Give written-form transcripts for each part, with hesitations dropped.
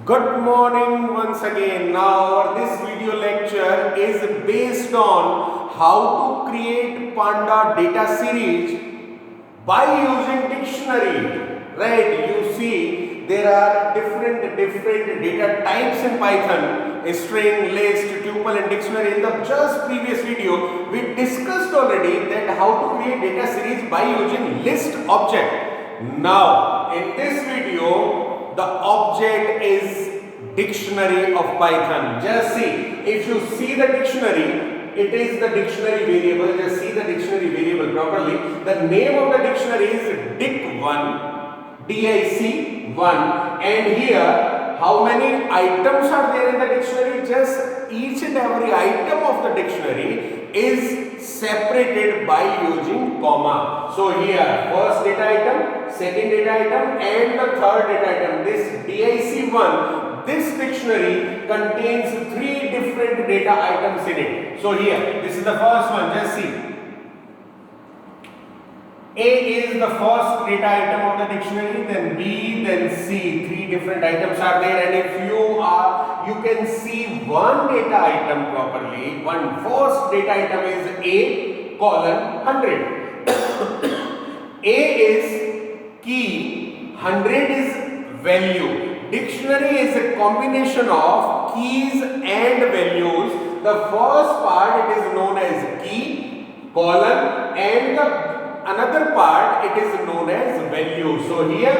Good morning once again. Now this video lecture is based on how to create Panda data series by using dictionary. Right? You see there are different data types in Python: a string, list, tuple and dictionary. In the just previous video we discussed already that how to create data series by using list object. Now in this video the object is dictionary of Python. Just see, if you see the dictionary, it is the dictionary variable. Just see the dictionary variable properly. The name of the dictionary is dic1, dic1, and here how many items are there in the dictionary? Just each and every item of the dictionary is separated by using comma. So here first data item, second data item and the third data item. This dic1, this dictionary contains three different data items in it. So here this is the first one. Just see, A is the first data item of the dictionary, then B, then C. Three different items are there, and if you can see one data item properly. One first data item is A colon 100. A is key, 100 is value. Dictionary is a combination of keys and values. The first part it is known as key colon and the another part it is known as value. So here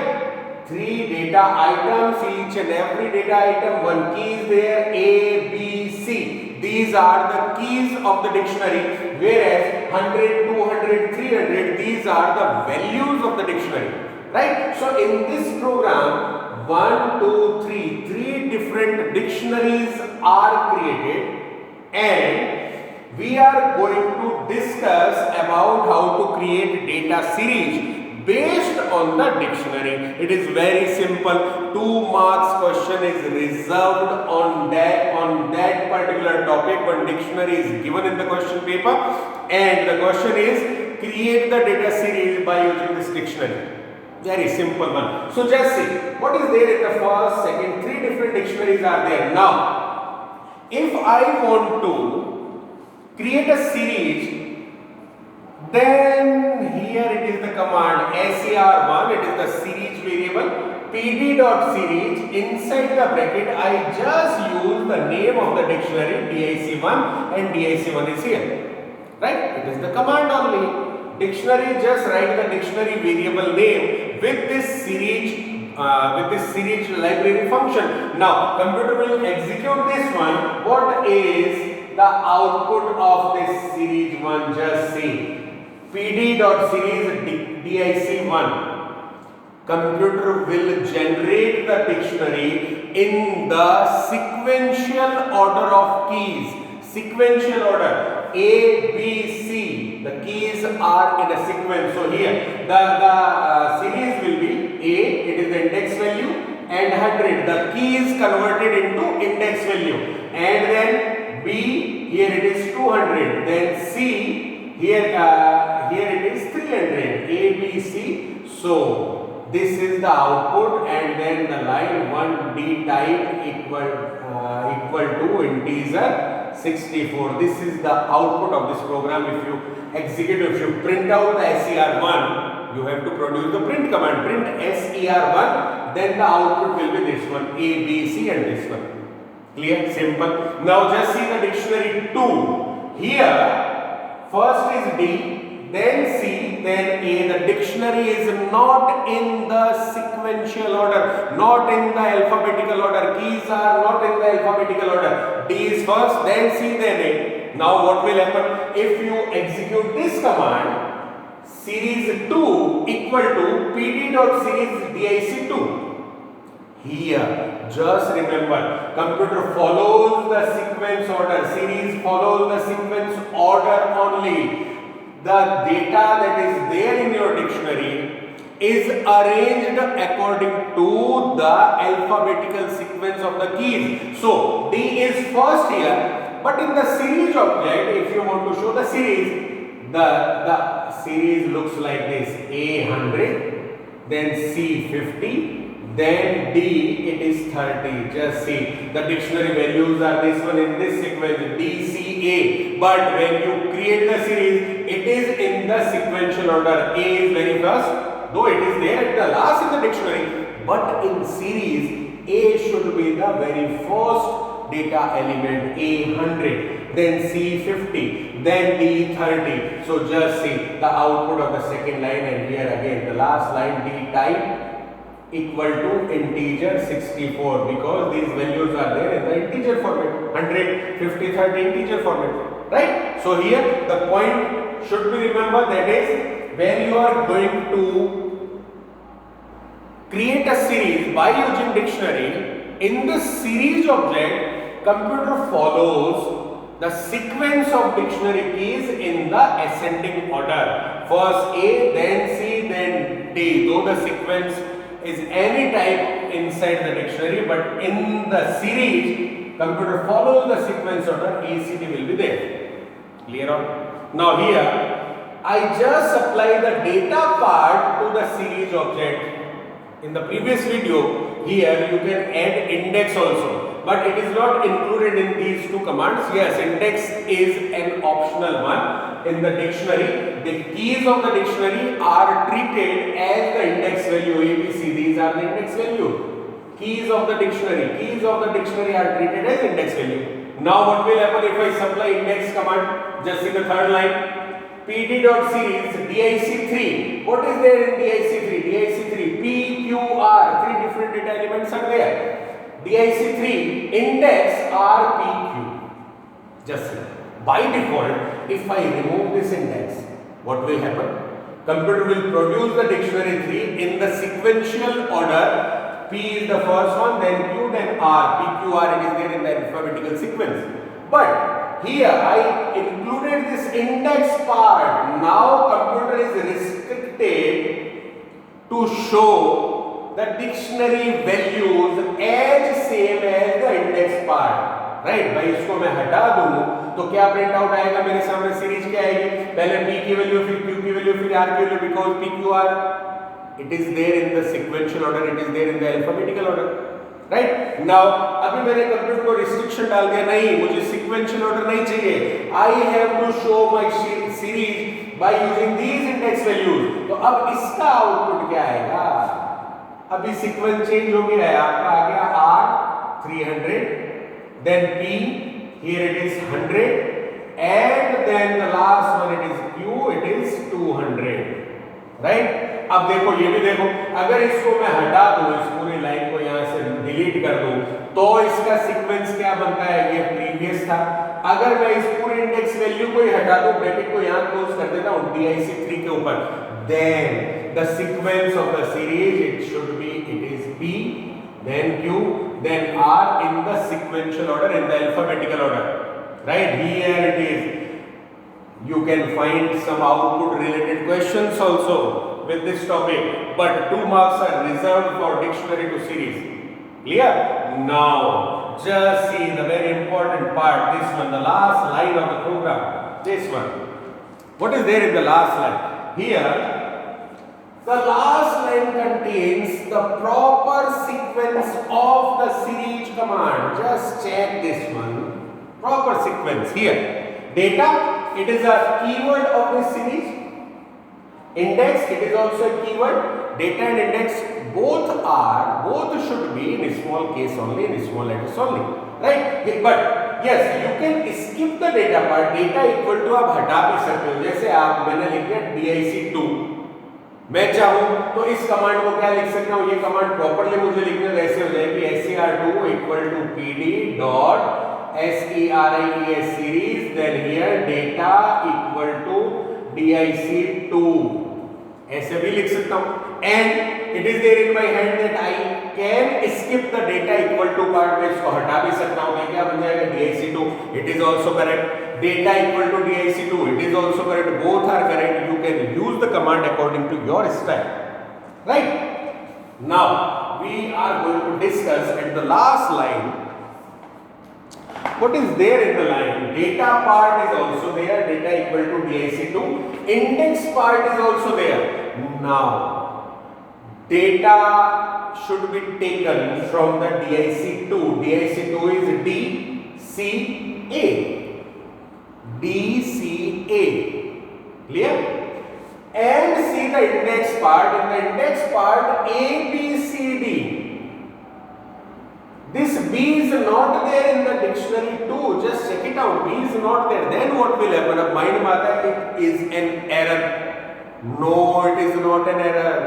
three data items, each and every data item, one key is there, A, B, C. These are the keys of the dictionary, whereas 100, 200, 300, these are the values of the dictionary. Right? So in this program, 1, 2, 3, three different dictionaries are created, and we are going to discuss about how to create data series based on the dictionary. It is very simple. 2 marks question is reserved on that particular topic. One dictionary is given in the question paper, and the question is create the data series by using this dictionary. Very simple one. So just see what is there in the first, second, three different dictionaries are there. Now, if I want to create a series, then here it is the command ser1, it is the series variable, pd.series, inside the bracket I just use the name of the dictionary dic1 and dic1 is here. Right? It is the command only. Dictionary, just write the dictionary variable name with this series library function. Now computer will execute this one. What is the output of this series one? Just see, pd.series dic1. Computer will generate the dictionary in the sequential order of keys. Sequential order A, B, C. The keys are in a sequence. So here the series will be A, it is the index value, and 100. The key is converted into index value, and then B, here it is 200. Then C, here it is 300. A, B, C. So this is the output, and then the line 1D type equal to integer 64. This is the output of this program. If you execute, if you print out the ser1, you have to produce the print command, print ser1, then the output will be this one, A, B, C and this one. Clear? Simple. Now just see the dictionary 2. Here first is D, then C, then A. The dictionary is not in the sequential order, not in the alphabetical order. Keys are not in the alphabetical order. D is first, then C, then A. Now what will happen? If you execute this command, series 2 equal to pd.series dic2. Here, just remember, computer follows the sequence order, series follows the sequence order only. The data that is there in your dictionary is arranged according to the alphabetical sequence of the keys. So, D is first here, but in the series object, if you want to show the series, the series looks like this: A 100, then C 50, then D, it is 30. Just see, the dictionary values are this one in this sequence, D, C, A. But when you create the series, it is in the sequential order. A is very first, though it is there at the last in the dictionary. But in series, A should be the very first data element, A 100, then C 50, then D 30. So just see the output of the second line, and here again the last line, D type equal to integer 64, because these values are there in the integer format, 100, 50, 30 integer format, right? So here the point should be remembered, that is when you are going to create a series by using dictionary, in the series object, computer follows the sequence of dictionary keys in the ascending order. First A, then C, then D. Though the sequence is any type inside the dictionary, but in the series, computer follows the sequence order, A, C, D will be there. Clear on? Now here, I just apply the data part to the series object. In the previous video, here you can add index also, but it is not included in these two commands. Yes, index is an optional one in the dictionary. The keys of the dictionary are treated as the index value, A, B, C. These are the index value. Keys of the dictionary are treated as index value. Now what will happen if I supply index command? Just in the third line, pd.series dic3. What is there in dic3? dic3, p, q, r, three different data elements are there. dic3 index r, p, q. Just see, by default, if I remove this index, what will happen? Computer will produce the dictionary 3 in the sequential order. P is the first one, then Q, then R. P, Q, R, it is there in the alphabetical sequence. But here I included this index part. Now computer is restricted to show the dictionary values as same as the index part. Right भाई, इसको मैं हटा दूं तो क्या print out आएगा मेरे सामने? सीरीज क्या आएगी? पहले P की वैल्यू, फिर Q की वैल्यू, फिर R की value, because P Q R it is there in the sequential order, it is there in the alphabetical order, right? Now अभी मैंने कंप्यूटर को रिस्ट्रिक्शन डाल दिया, नहीं मुझे sequential order नहीं चाहिए, I have to show my series by using these index values. तो अब इसका आउटपुट क्या आएगा? अभी सीक्वेंस चेंज हो गया है, आपका आ गया R 300, then P, here it is 100, and then the last one it is Q, it is 200, right? अब देखो, ये भी देखो, अगर इसको मैं हटा दूं, इस पूरी लाइन को यहाँ से डिलीट कर दूं, तो इसका सीक्वेंस क्या बनता है? ये प्रीवियस था। अगर मैं इस पूरे इंडेक्स वैल्यू को ही हटा दूं, ब्रैकेट को यहाँ क्लोज कर देता हूँ DIC3 के ऊपर, then the sequence of the series it should be, it is P, then Q, then R in the sequential order, in the alphabetical order, right? Here it is. You can find some output related questions also with this topic, but 2 marks are reserved for dictionary to series. Clear? Now just see the very important part, this one, the last line of the program, this one. What is there in the last line? Here the last line contains the proper sequence of the series command. Just check this one, proper sequence. Here data, it is a keyword of this series. Index, it is also a keyword. Data and index both should be in small case only, in small letters only, right? But yes, you can skip the data part. Data equal to आप हटा भी सकते हो, जैसे आप मैंने लिख दिया DIC2, मैं चाहूँ तो इस कमांड को क्या लिख सकता हूँ? ये कमांड प्रॉपरली मुझे लिखना वैसे हो जाएगी SCR2 equal to PD dot SERIES series, then here data equal to DIC2, ऐसे भी लिख सकता हूँ. And it is there in my hand that I can skip the data equal to part, में इसको हटा भी सकता हूँ. क्या बन जाएगा? DIC2. It is also correct. Data equal to DIC2. It is also correct. Both are correct. You can use the command according to your style. Right? Now we are going to discuss at the last line. What is there in the line? Data part is also there, data equal to DIC2. Index part is also there. Now, data should be taken from the DIC2. DIC2 is DCA. DCA. Clear? And see the index part. In the index part, A, B, C, D. This B is not there in the dictionary too. Just check it out. B is not there. Then what will happen? Ab mind mata, it is an error. No, it is not an error.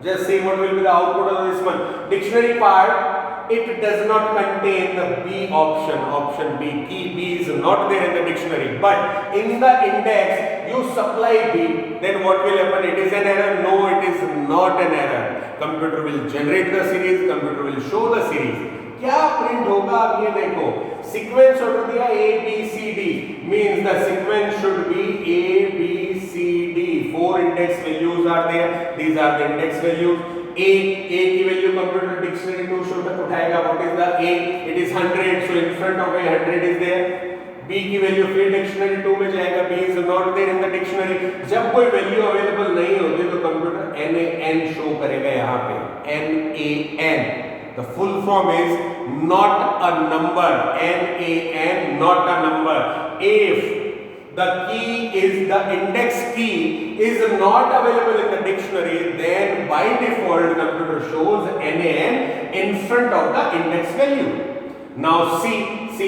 Just see what will be the output of this one. Dictionary part, it does not contain the B option. Option B. Key B is not there in the dictionary. But in the index, you supply B. Then what will happen? It is an error. No, it is not an error. Computer will generate the series. Computer will show the series. क्या print होगा अब ये देखो sequence order दिया A B C D means the sequence should be A B C D. 4 index values are there. These are the index values. A की value computer dictionary to show तक उठाएगा. What is the A? It is 100. So in front of A 100 is there. B की value फिर dictionary 2 में जाएगा. B is not there in the dictionary. जब कोई value available नहीं होगी तो कंप्यूटर NaN शो करेगा यहाँ पे. NaN. The full form is not a number. NaN, not a number. If the key is the index key is not available in the dictionary, then by default computer shows NaN in front of the index value. Now C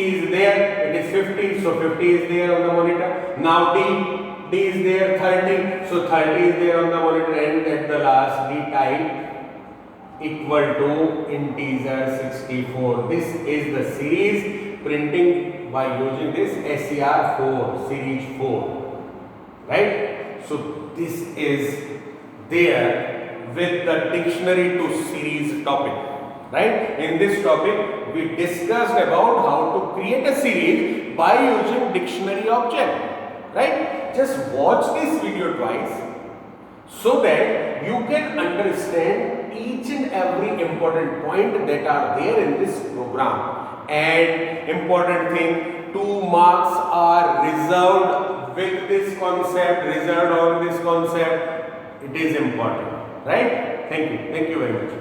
is there. It is 50, so 50 is there on the monitor. Now D is there 30, so 30 is there on the monitor, and at the last D type equal to integer 64. This is the series printing by using this SCR4 series 4, right? So this is there with the dictionary to series topic, right? In this topic we discussed about how to create a series by using dictionary object, right? Just watch this video twice so that you can understand each and every important point that are there in this program. And important thing, 2 marks are reserved with this concept, reserved on this concept. It is important, right? Thank you very much.